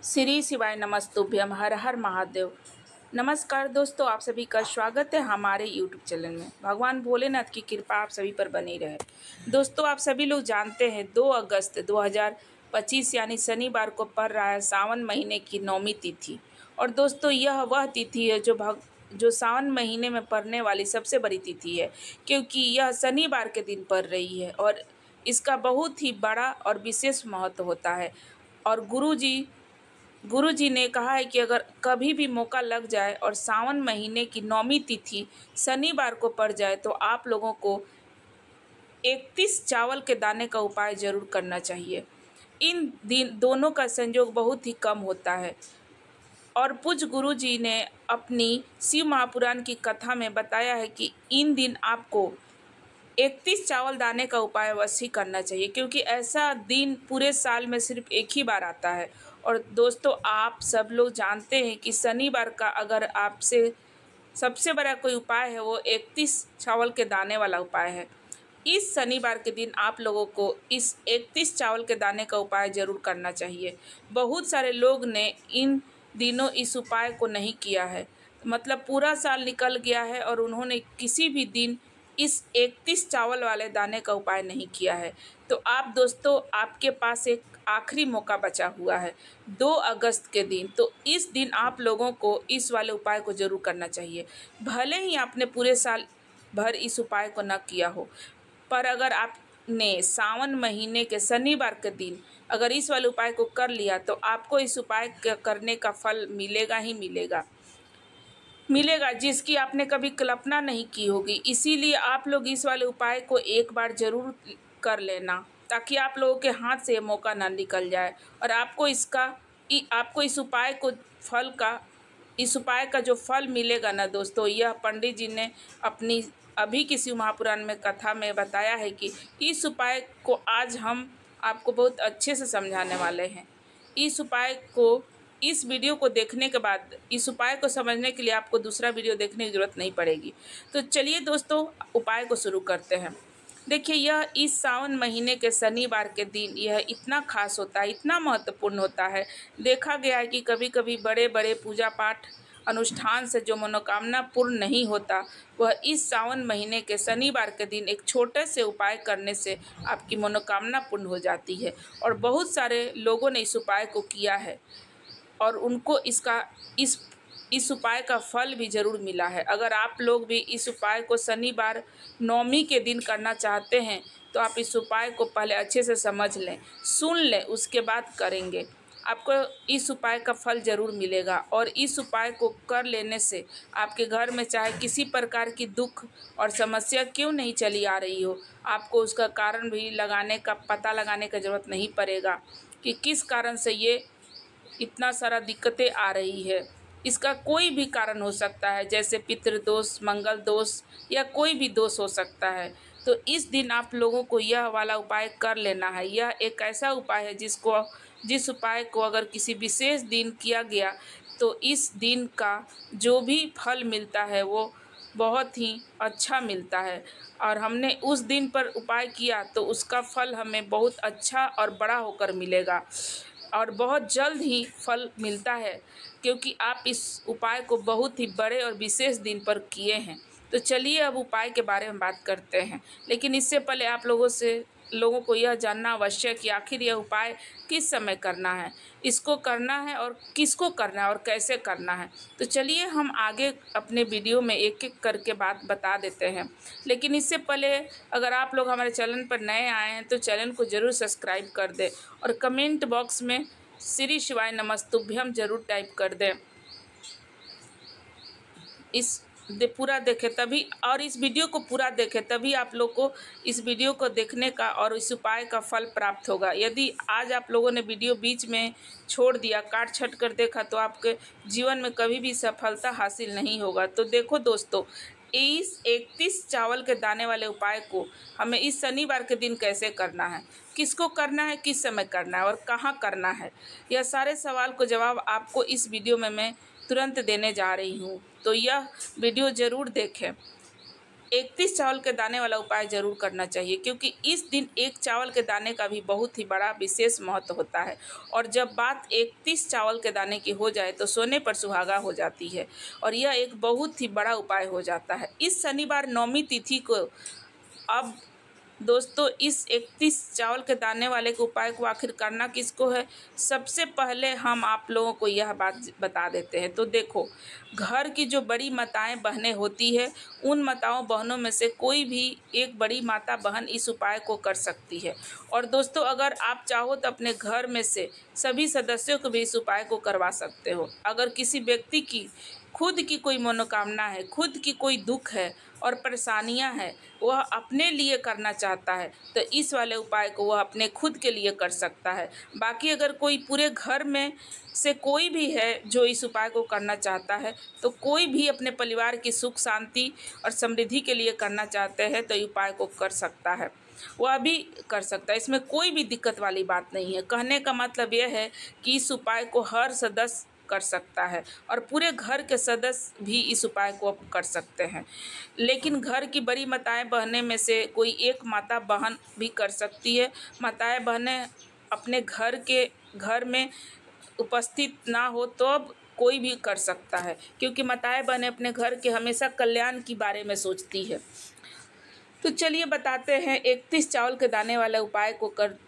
श्री शिवाय नमस्तुभ्यम हर हर महादेव। नमस्कार दोस्तों, आप सभी का स्वागत है हमारे YouTube चैनल में। भगवान भोलेनाथ की कृपा आप सभी पर बनी रहे। दोस्तों, आप सभी लोग जानते हैं 2 अगस्त 2025 यानी शनिवार को पड़ रहा है सावन महीने की 9वीं तिथि। और दोस्तों, यह वह तिथि है जो सावन महीने में पड़ने वाली सबसे बड़ी तिथि है, क्योंकि यह शनिवार के दिन पड़ रही है और इसका बहुत ही बड़ा और विशेष महत्व होता है। और गुरुजी ने कहा है कि अगर कभी भी मौका लग जाए और सावन महीने की 9वीं तिथि शनिवार को पड़ जाए तो आप लोगों को 31 चावल के दाने का उपाय जरूर करना चाहिए। इन दिन दोनों का संयोग बहुत ही कम होता है और पूज्य गुरुजी ने अपनी शिव महापुराण की कथा में बताया है कि इन दिन आपको 31 चावल दाने का उपाय अवश्य करना चाहिए, क्योंकि ऐसा दिन पूरे साल में सिर्फ एक ही बार आता है। और दोस्तों, आप सब लोग जानते हैं कि शनिवार का अगर आपसे सबसे बड़ा कोई उपाय है वो 31 चावल के दाने वाला उपाय है। इस शनिवार के दिन आप लोगों को इस 31 चावल के दाने का उपाय जरूर करना चाहिए। बहुत सारे लोग ने इन दिनों इस उपाय को नहीं किया है, मतलब पूरा साल निकल गया है और उन्होंने किसी भी दिन इस 31 चावल वाले दाने का उपाय नहीं किया है। तो आप दोस्तों, आपके पास एक आखिरी मौका बचा हुआ है 2 अगस्त के दिन। तो इस दिन आप लोगों को इस वाले उपाय को जरूर करना चाहिए। भले ही आपने पूरे साल भर इस उपाय को न किया हो, पर अगर आपने सावन महीने के शनिवार के दिन अगर इस वाले उपाय को कर लिया तो आपको इस उपाय करने का फल मिलेगा ही मिलेगा, जिसकी आपने कभी कल्पना नहीं की होगी। इसीलिए आप लोग इस वाले उपाय को एक बार जरूर कर लेना, ताकि आप लोगों के हाथ से ये मौका ना निकल जाए और आपको इस उपाय का जो फल मिलेगा ना दोस्तों, यह पंडित जी ने अपनी अभी की शिव महापुराण में कथा में बताया है कि इस उपाय को आज हम आपको बहुत अच्छे से समझाने वाले हैं। इस वीडियो को देखने के बाद इस उपाय को समझने के लिए आपको दूसरा वीडियो देखने की ज़रूरत नहीं पड़ेगी। तो चलिए दोस्तों, उपाय को शुरू करते हैं। देखिए, यह इस सावन महीने के शनिवार के दिन यह इतना खास होता है, इतना महत्वपूर्ण होता है। देखा गया है कि कभी कभी बड़े बड़े पूजा पाठ अनुष्ठान से जो मनोकामना पूर्ण नहीं होता, वह इस सावन महीने के शनिवार के दिन एक छोटे से उपाय करने से आपकी मनोकामना पूर्ण हो जाती है। और बहुत सारे लोगों ने इस उपाय को किया है और उनको इस उपाय का फल भी ज़रूर मिला है। अगर आप लोग भी इस उपाय को शनिवार 9वीं के दिन करना चाहते हैं तो आप इस उपाय को पहले अच्छे से समझ लें, सुन लें, उसके बाद करेंगे। आपको इस उपाय का फल ज़रूर मिलेगा और इस उपाय को कर लेने से आपके घर में चाहे किसी प्रकार की दुख और समस्या क्यों नहीं चली आ रही हो, आपको उसका कारण भी पता लगाने का ज़रूरत नहीं पड़ेगा कि किस कारण से ये इतना सारा दिक्कतें आ रही है। इसका कोई भी कारण हो सकता है, जैसे पितृदोष, मंगल दोष या कोई भी दोष हो सकता है। तो इस दिन आप लोगों को यह वाला उपाय कर लेना है। यह एक ऐसा उपाय है जिस उपाय को अगर किसी विशेष दिन किया गया तो इस दिन का जो भी फल मिलता है वो बहुत ही अच्छा मिलता है। और हमने उस दिन पर उपाय किया तो उसका फल हमें बहुत अच्छा और बड़ा होकर मिलेगा और बहुत जल्द ही फल मिलता है, क्योंकि आप इस उपाय को बहुत ही बड़े और विशेष दिन पर किए हैं। तो चलिए अब उपाय के बारे में बात करते हैं, लेकिन इससे पहले आप लोगों को यह जानना आवश्यक कि आखिर यह उपाय किस समय करना है, इसको करना है और किसको करना है और कैसे करना है। तो चलिए हम आगे अपने वीडियो में एक एक करके बात बता देते हैं। लेकिन इससे पहले अगर आप लोग हमारे चैनल पर नए आए हैं तो चैनल को ज़रूर सब्सक्राइब कर दें और कमेंट बॉक्स में श्री शिवाय नमस्तुभ्यम जरूर टाइप कर दें। पूरा देखें तभी, और इस वीडियो को पूरा देखें तभी आप लोग को इस वीडियो को देखने का और इस उपाय का फल प्राप्त होगा। यदि आज आप लोगों ने वीडियो बीच में छोड़ दिया, काट छट कर देखा, तो आपके जीवन में कभी भी सफलता हासिल नहीं होगा। तो देखो दोस्तों, इस 31 चावल के दाने वाले उपाय को हमें इस शनिवार के दिन कैसे करना है, किसको करना है, किस समय करना है और कहाँ करना है, यह सारे सवाल को जवाब आपको इस वीडियो में मैं तुरंत देने जा रही हूँ। तो यह वीडियो ज़रूर देखें। 31 चावल के दाने वाला उपाय जरूर करना चाहिए, क्योंकि इस दिन एक चावल के दाने का भी बहुत ही बड़ा विशेष महत्व होता है। और जब बात 31 चावल के दाने की हो जाए तो सोने पर सुहागा हो जाती है और यह एक बहुत ही बड़ा उपाय हो जाता है। इस शनिवार नवमी तिथि को अब दोस्तों इस 31 चावल के दाने वाले के उपाय को आखिर करना किसको है, सबसे पहले हम आप लोगों को यह बात बता देते हैं। तो देखो, घर की जो बड़ी माताएं बहनें होती है, उन माताओं बहनों में से कोई भी एक बड़ी माता बहन इस उपाय को कर सकती है। और दोस्तों अगर आप चाहो तो अपने घर में से सभी सदस्यों को भी इस उपाय को करवा सकते हो। अगर किसी व्यक्ति की खुद की कोई मनोकामना है, खुद की कोई दुख है और परेशानियां हैं, वह अपने लिए करना चाहता है तो इस वाले उपाय को वह अपने खुद के लिए कर सकता है। बाकी अगर कोई पूरे घर में से कोई भी है जो इस उपाय को करना चाहता है, तो कोई भी अपने परिवार की सुख शांति और समृद्धि के लिए करना चाहते हैं तो उपाय को कर सकता है, वह भी कर सकता है। इसमें कोई भी दिक्कत वाली बात नहीं है। कहने का मतलब यह है कि इस उपाय को हर सदस्य कर सकता है और पूरे घर के सदस्य भी इस उपाय को कर सकते हैं। लेकिन घर की बड़ी माताएं बहनें में से कोई एक माता बहन भी कर सकती है। माताएं बहनें अपने घर में उपस्थित ना हो तो अब कोई भी कर सकता है, क्योंकि माताएं बहनें अपने घर के हमेशा कल्याण के बारे में सोचती है। तो चलिए बताते हैं 31 चावल के दाने वाले उपाय को कब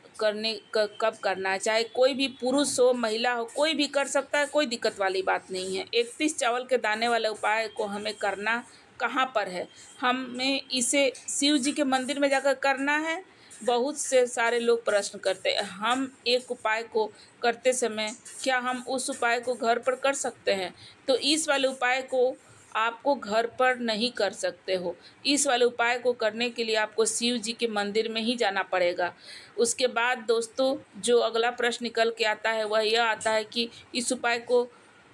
करना है। चाहे कोई भी पुरुष हो महिला हो, कोई भी कर सकता है, कोई दिक्कत वाली बात नहीं है। 31 चावल के दाने वाले उपाय को हमें करना कहाँ पर है, हमें इसे शिव जी के मंदिर में जाकर करना है। बहुत से सारे लोग प्रश्न करते हैं, हम एक उपाय को करते समय क्या हम उस उपाय को घर पर कर सकते हैं? तो इस वाले उपाय को आपको घर पर नहीं कर सकते हो। इस वाले उपाय को करने के लिए आपको शिव जी के मंदिर में ही जाना पड़ेगा। उसके बाद दोस्तों जो अगला प्रश्न निकल के आता है वह यह आता है कि इस उपाय को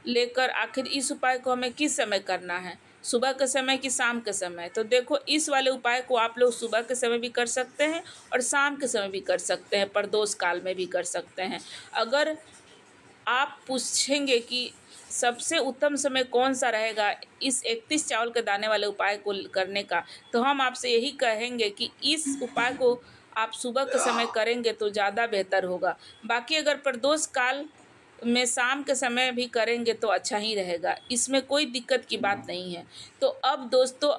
लेकर आखिर इस उपाय को हमें किस समय करना है, सुबह के समय कि शाम के समय? तो देखो, इस वाले उपाय को आप लोग सुबह के समय भी कर सकते हैं और शाम के समय भी कर सकते हैं, प्रदोष काल में भी कर सकते हैं। अगर आप पूछेंगे कि सबसे उत्तम समय कौन सा रहेगा इस 31 चावल के दाने वाले उपाय को करने का, तो हम आपसे यही कहेंगे कि इस उपाय को आप सुबह के समय करेंगे तो ज़्यादा बेहतर होगा। बाकी अगर प्रदोष काल में शाम के समय भी करेंगे तो अच्छा ही रहेगा, इसमें कोई दिक्कत की बात नहीं है। तो अब दोस्तों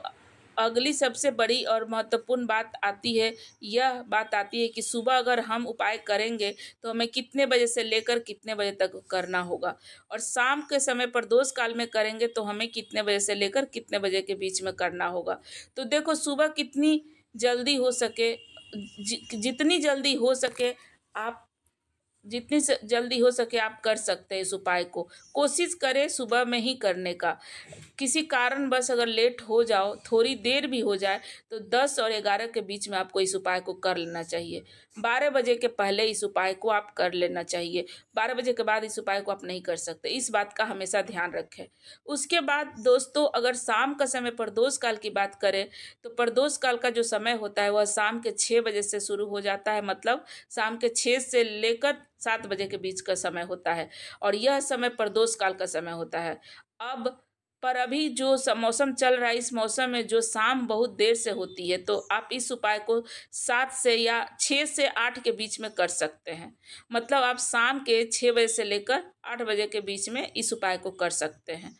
अगली सबसे बड़ी और महत्वपूर्ण बात आती है, यह बात आती है कि सुबह अगर हम उपाय करेंगे तो हमें कितने बजे से लेकर कितने बजे तक करना होगा, और शाम के समय प्रदोष काल में करेंगे तो हमें कितने बजे से लेकर कितने बजे के बीच में करना होगा। तो देखो, सुबह कितनी जल्दी हो सके, जितनी जल्दी हो सके आप जितनी जल्दी हो सके आप कर सकते हैं। इस उपाय को कोशिश करें सुबह में ही करने का। किसी कारणवश अगर लेट हो जाओ, थोड़ी देर भी हो जाए, तो 10 और 11 के बीच में आपको इस उपाय को कर लेना चाहिए। 12 बजे के पहले इस उपाय को आप कर लेना चाहिए। 12 बजे के बाद इस उपाय को आप नहीं कर सकते, इस बात का हमेशा ध्यान रखें। उसके बाद दोस्तों अगर शाम का समय प्रदोष काल की बात करें तो प्रदोष काल का जो समय होता है वह शाम के 6 बजे से शुरू हो जाता है, मतलब शाम के 6 से लेकर 7 बजे के बीच का समय होता है और यह समय प्रदोष काल का समय होता है। पर अभी जो मौसम चल रहा है, इस मौसम में जो शाम बहुत देर से होती है, तो आप इस उपाय को 7 से या 6 से 8 के बीच में कर सकते हैं। मतलब आप शाम के 6 बजे से लेकर 8 बजे के बीच में इस उपाय को कर सकते हैं,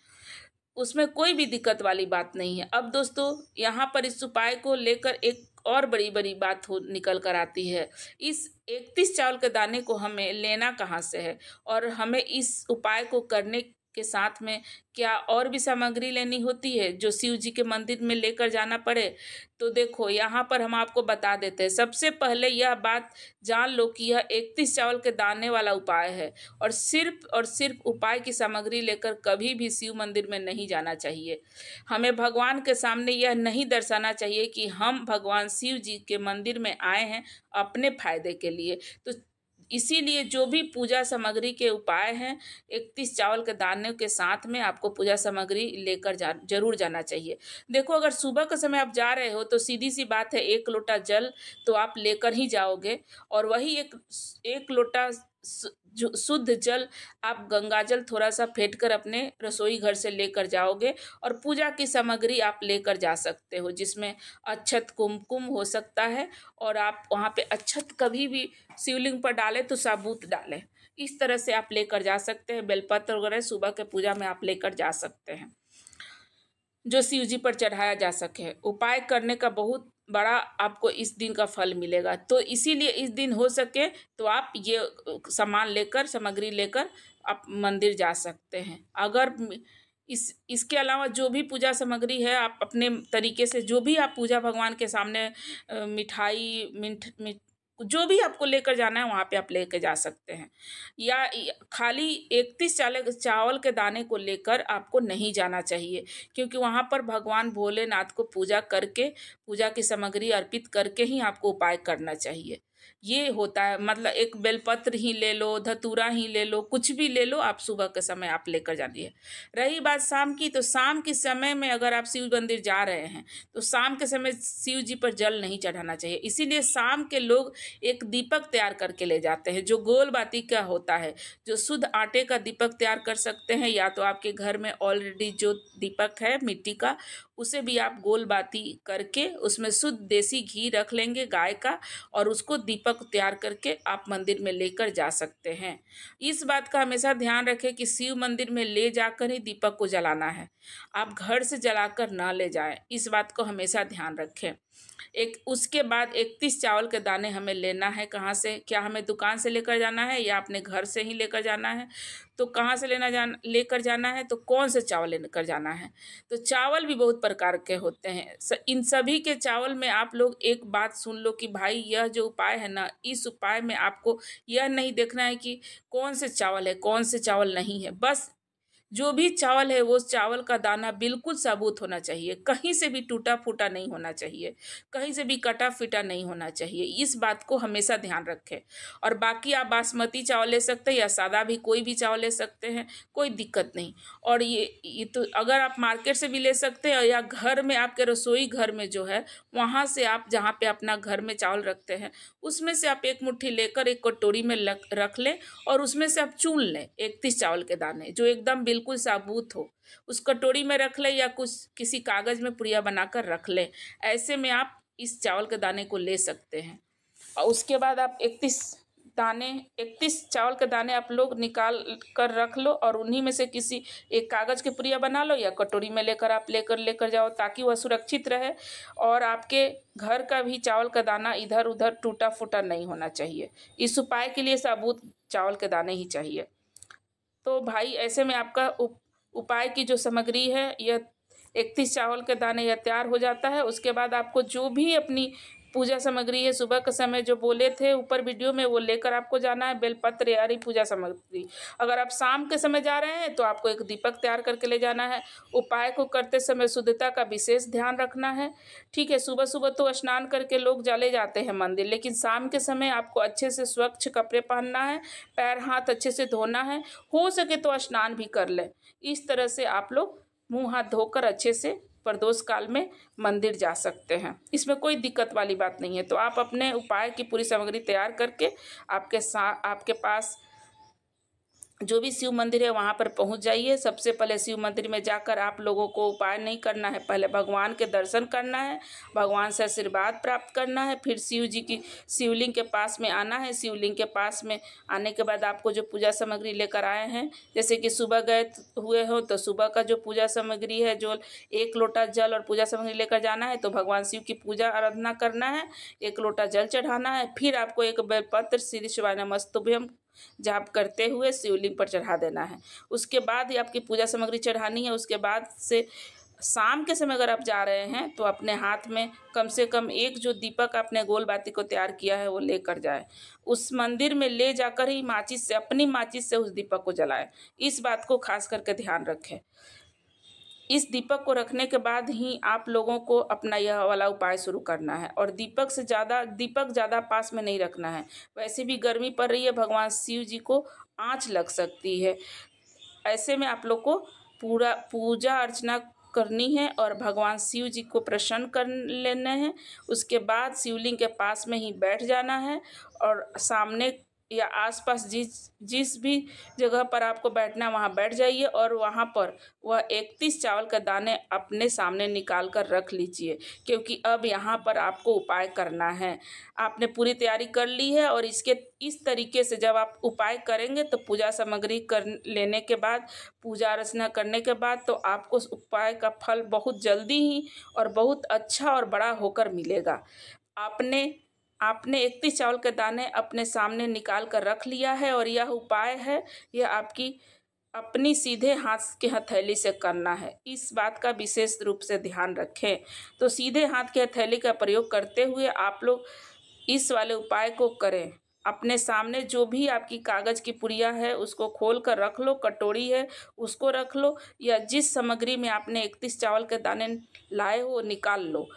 उसमें कोई भी दिक्कत वाली बात नहीं है। अब दोस्तों यहाँ पर इस उपाय को लेकर एक और बड़ी बड़ी बात निकल कर आती है। इस 31 चावल के दाने को हमें लेना कहाँ से है और हमें इस उपाय को करने के साथ में क्या और भी सामग्री लेनी होती है जो शिव जी के मंदिर में लेकर जाना पड़े? तो देखो, यहाँ पर हम आपको बता देते हैं। सबसे पहले यह बात जान लो कि यह 31 चावल के दाने वाला उपाय है और सिर्फ उपाय की सामग्री लेकर कभी भी शिव मंदिर में नहीं जाना चाहिए। हमें भगवान के सामने यह नहीं दर्शाना चाहिए कि हम भगवान शिव जी के मंदिर में आए हैं अपने फायदे के लिए। तो इसीलिए जो भी पूजा सामग्री के उपाय हैं, 31 चावल के दाने के साथ में आपको पूजा सामग्री लेकर जरूर जाना चाहिए। देखो, अगर सुबह के समय आप जा रहे हो तो सीधी सी बात है, 1 लोटा जल तो आप लेकर ही जाओगे और वही एक लोटा जो शुद्ध जल आप गंगा जल थोड़ा सा फेंट कर अपने रसोई घर से लेकर जाओगे, और पूजा की सामग्री आप लेकर जा सकते हो, जिसमें अक्षत कुमकुम हो सकता है, और आप वहाँ पे अक्षत कभी भी शिवलिंग पर डालें तो साबुत डालें। इस तरह से आप लेकर जा सकते हैं। बेलपत्र वगैरह सुबह के पूजा में आप लेकर जा सकते हैं, जो शिव जी पर चढ़ाया जा सके। उपाय करने का बहुत बड़ा आपको इस दिन का फल मिलेगा। तो इसीलिए इस दिन हो सके तो आप ये सामान लेकर, सामग्री लेकर आप मंदिर जा सकते हैं। अगर इसके अलावा जो भी पूजा सामग्री है, आप अपने तरीके से जो भी आप पूजा भगवान के सामने मिठाई जो भी आपको लेकर जाना है वहाँ पे आप लेकर जा सकते हैं। या खाली 31 चावल के दाने को लेकर आपको नहीं जाना चाहिए, क्योंकि वहाँ पर भगवान भोलेनाथ को पूजा करके, पूजा की सामग्री अर्पित करके ही आपको उपाय करना चाहिए। ये होता है, मतलब एक बेलपत्र ही ले लो, धतूरा ही ले लो, कुछ भी ले लो, आप सुबह के समय आप लेकर जाइए। रही बात शाम की, तो शाम के समय में अगर आप शिव मंदिर जा रहे हैं तो शाम के समय शिव जी पर जल नहीं चढ़ाना चाहिए। इसीलिए शाम के लोग एक दीपक तैयार करके ले जाते हैं, जो गोल बाती का होता है, जो शुद्ध आटे का दीपक तैयार कर सकते हैं, या तो आपके घर में ऑलरेडी जो दीपक है मिट्टी का, उसे भी आप गोल बाती करके उसमें शुद्ध देसी घी रख लेंगे गाय का, और उसको दीपक तैयार करके आप मंदिर में लेकर जा सकते हैं। इस बात का हमेशा ध्यान रखें कि शिव मंदिर में ले जाकर ही दीपक को जलाना है, आप घर से जलाकर ना ले जाएं। इस बात को हमेशा ध्यान रखें। उसके बाद 31 चावल के दाने हमें लेना है। कहाँ से? क्या हमें दुकान से लेकर जाना है या अपने घर से ही लेकर जाना है? तो कहाँ से लेकर जाना है, तो कौन से चावल लेकर जाना है? तो चावल भी बहुत प्रकार के होते हैं। इन सभी के चावल में आप लोग एक बात सुन लो कि भाई यह जो उपाय है ना, इस उपाय में आपको यह नहीं देखना है कि कौन से चावल है, कौन से चावल नहीं है। बस जो भी चावल है वो चावल का दाना बिल्कुल साबुत होना चाहिए, कहीं से भी टूटा फूटा नहीं होना चाहिए, कहीं से भी कटा फिटा नहीं होना चाहिए। इस बात को हमेशा ध्यान रखें। और बाकी आप बासमती चावल ले सकते हैं या सादा भी कोई भी चावल ले सकते हैं, कोई दिक्कत नहीं। और ये तो अगर आप मार्केट से भी ले सकते हैं, या घर में आपके रसोई घर में जो है वहाँ से आप जहाँ पे अपना घर में चावल रखते हैं उसमें से आप एक मुट्ठी लेकर एक कटोरी में रख लें, और उसमें से आप चुन लें 31 चावल के दाने जो एकदम बिल्कुल साबुत हो, उस कटोरी में रख लें, या कुछ किसी कागज में पुड़िया बनाकर रख लें। ऐसे में आप इस चावल के दाने को ले सकते हैं। और उसके बाद आप 31 चावल के दाने आप लोग निकाल कर रख लो, और उन्हीं में से किसी एक कागज़ की पुड़िया बना लो, या कटोरी में लेकर आप लेकर जाओ, ताकि वह सुरक्षित रहे। और आपके घर का भी चावल का दाना इधर उधर टूटा फूटा नहीं होना चाहिए। इस उपाय के लिए साबुत चावल के दाने ही चाहिए। तो भाई ऐसे में आपका उपाय की जो सामग्री है, यह 31 चावल के दाने यह तैयार हो जाता है। उसके बाद आपको जो भी अपनी पूजा सामग्री है, सुबह के समय जो बोले थे ऊपर वीडियो में, वो लेकर आपको जाना है। बेलपत्र यारी पूजा सामग्री। अगर आप शाम के समय जा रहे हैं तो आपको एक दीपक तैयार करके ले जाना है। उपाय को करते समय शुद्धता का विशेष ध्यान रखना है। ठीक है, सुबह सुबह तो स्नान करके लोग चले जाते हैं मंदिर, लेकिन शाम के समय आपको अच्छे से स्वच्छ कपड़े पहनना है, पैर हाथ अच्छे से धोना है, हो सके तो स्नान भी कर लें। इस तरह से आप लोग मुँह हाथ धोकर अच्छे से प्रदोष काल में मंदिर जा सकते हैं। इसमें कोई दिक्कत वाली बात नहीं है। तो आप अपने उपाय की पूरी सामग्री तैयार करके आपके पास जो भी शिव मंदिर है वहाँ पर पहुँच जाइए। सबसे पहले शिव मंदिर में जाकर आप लोगों को उपाय नहीं करना है, पहले भगवान के दर्शन करना है, भगवान से आशीर्वाद प्राप्त करना है, फिर शिव जी की शिवलिंग के पास में आना है। शिवलिंग के पास में आने के बाद आपको जो पूजा सामग्री लेकर आए हैं, जैसे कि सुबह गए हुए हो तो सुबह का जो पूजा सामग्री है, जो 1 लोटा जल और पूजा सामग्री लेकर जाना है, तो भगवान शिव की पूजा आराधना करना है, 1 लोटा जल चढ़ाना है। फिर आपको एक बेलपत्र श्री शिवाय नमस्तुभ्यम जाप करते हुए शिवलिंग पर चढ़ा देना है। उसके बाद ही आपकी पूजा सामग्री चढ़ानी है। उसके बाद से शाम के समय अगर आप जा रहे हैं तो अपने हाथ में कम से कम एक जो दीपक आपने गोल बाती को तैयार किया है वो लेकर जाए। उस मंदिर में ले जाकर ही माचिस से, अपनी माचिस से उस दीपक को जलाएं। इस बात को खास करके ध्यान रखें। इस दीपक को रखने के बाद ही आप लोगों को अपना यह वाला उपाय शुरू करना है। और दीपक ज़्यादा पास में नहीं रखना है। वैसे भी गर्मी पड़ रही है, भगवान शिव जी को आँच लग सकती है। ऐसे में आप लोग को पूरा पूजा अर्चना करनी है और भगवान शिव जी को प्रसन्न कर लेना है। उसके बाद शिवलिंग के पास में ही बैठ जाना है और सामने या आसपास जिस भी जगह पर आपको बैठना है वहाँ बैठ जाइए और वहाँ पर वह 31 चावल के दाने अपने सामने निकाल कर रख लीजिए, क्योंकि अब यहाँ पर आपको उपाय करना है। आपने पूरी तैयारी कर ली है और इस तरीके से जब आप उपाय करेंगे तो पूजा सामग्री कर लेने के बाद, पूजा अर्चना करने के बाद, तो आपको उस उपाय का फल बहुत जल्दी ही और बहुत अच्छा और बड़ा होकर मिलेगा। आपने 31 चावल के दाने अपने सामने निकाल कर रख लिया है और यह उपाय है, यह आपकी अपनी सीधे हाथ के हथेली से करना है। इस बात का विशेष रूप से ध्यान रखें। तो सीधे हाथ की हथेली का प्रयोग करते हुए आप लोग इस वाले उपाय को करें। अपने सामने जो भी आपकी कागज़ की पुड़िया है उसको खोल कर रख लो, कटोरी है उसको रख लो, या जिस सामग्री में आपने 31 चावल के दाने लाए हो निकाल लो।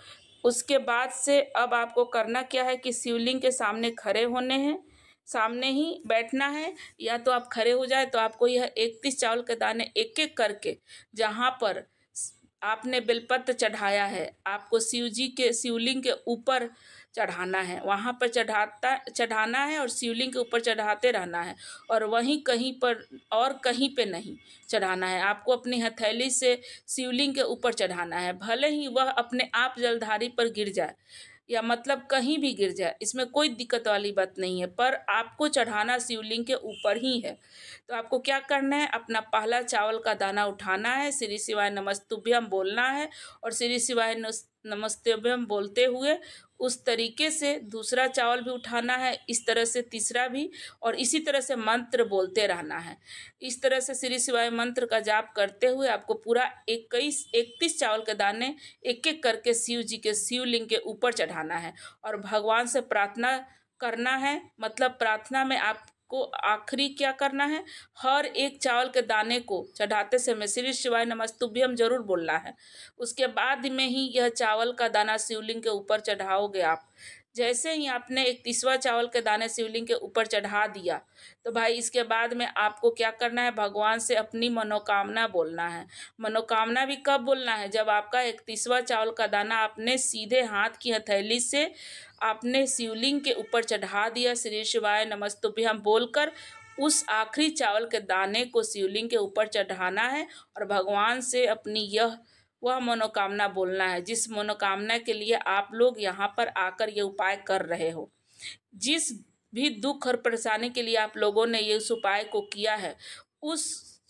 उसके बाद से अब आपको करना क्या है कि शिवलिंग के सामने खड़े होने हैं, सामने ही बैठना है, या तो आप खड़े हो जाए तो आपको यह 31 चावल के दाने एक एक करके जहाँ पर आपने बेलपत्र चढ़ाया है आपको शिवलिंग के ऊपर चढ़ाना है, वहाँ पर चढ़ाना है और शिवलिंग के ऊपर चढ़ाते रहना है और वहीं कहीं पर और कहीं पे नहीं चढ़ाना है। आपको अपनी हथेली से शिवलिंग के ऊपर चढ़ाना है, भले ही वह अपने आप जलधारी पर गिर जाए या मतलब कहीं भी गिर जाए, इसमें कोई दिक्कत वाली बात नहीं है, पर आपको चढ़ाना शिवलिंग के ऊपर ही है। तो आपको क्या करना है, अपना पहला चावल का दाना उठाना है, श्री शिवाय नमस्तुभ्यम बोलना है और श्री शिवाय नमस्तुभ्यम बोलते हुए उस तरीके से दूसरा चावल भी उठाना है, इस तरह से तीसरा भी, और इसी तरह से मंत्र बोलते रहना है। इस तरह से श्री शिवाय मंत्र का जाप करते हुए आपको पूरा 31 चावल के दाने एक एक करके शिव जी के शिवलिंग के ऊपर चढ़ाना है और भगवान से प्रार्थना करना है। मतलब प्रार्थना में आपको आखिरी क्या करना है, हर एक चावल के दाने को चढ़ाते समय श्री शिवाय नमस्तुभ्यम जरूर बोलना है। उसके बाद में ही यह चावल का दाना शिवलिंग के ऊपर चढ़ाओगे आप। जैसे ही आपने 31वां चावल के दाने शिवलिंग के ऊपर चढ़ा दिया तो भाई इसके बाद में आपको क्या करना है, भगवान से अपनी मनोकामना बोलना है। मनोकामना भी कब बोलना है, जब आपका 31वां चावल का दाना आपने सीधे हाथ की हथेली से आपने शिवलिंग के ऊपर चढ़ा दिया, श्री शिवाय नमस्तुभ्यम बोलकर उस आखिरी चावल के दाने को शिवलिंग के ऊपर चढ़ाना है और भगवान से अपनी वह मनोकामना बोलना है जिस मनोकामना के लिए आप लोग यहाँ पर आकर ये उपाय कर रहे हो। जिस भी दुख और परेशानी के लिए आप लोगों ने ये उस उपाय को किया है, उस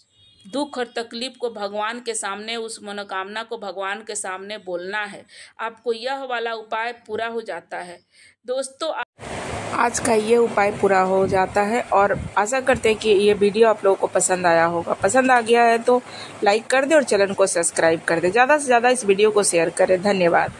दुख और तकलीफ को भगवान के सामने, उस मनोकामना को भगवान के सामने बोलना है। आपको यह वाला उपाय पूरा हो जाता है। दोस्तों आज का ये उपाय पूरा हो जाता है और आशा करते हैं कि ये वीडियो आप लोगों को पसंद आया होगा। पसंद आ गया है तो लाइक कर दे और चैनल को सब्सक्राइब कर दे। ज़्यादा से ज़्यादा इस वीडियो को शेयर करें। धन्यवाद।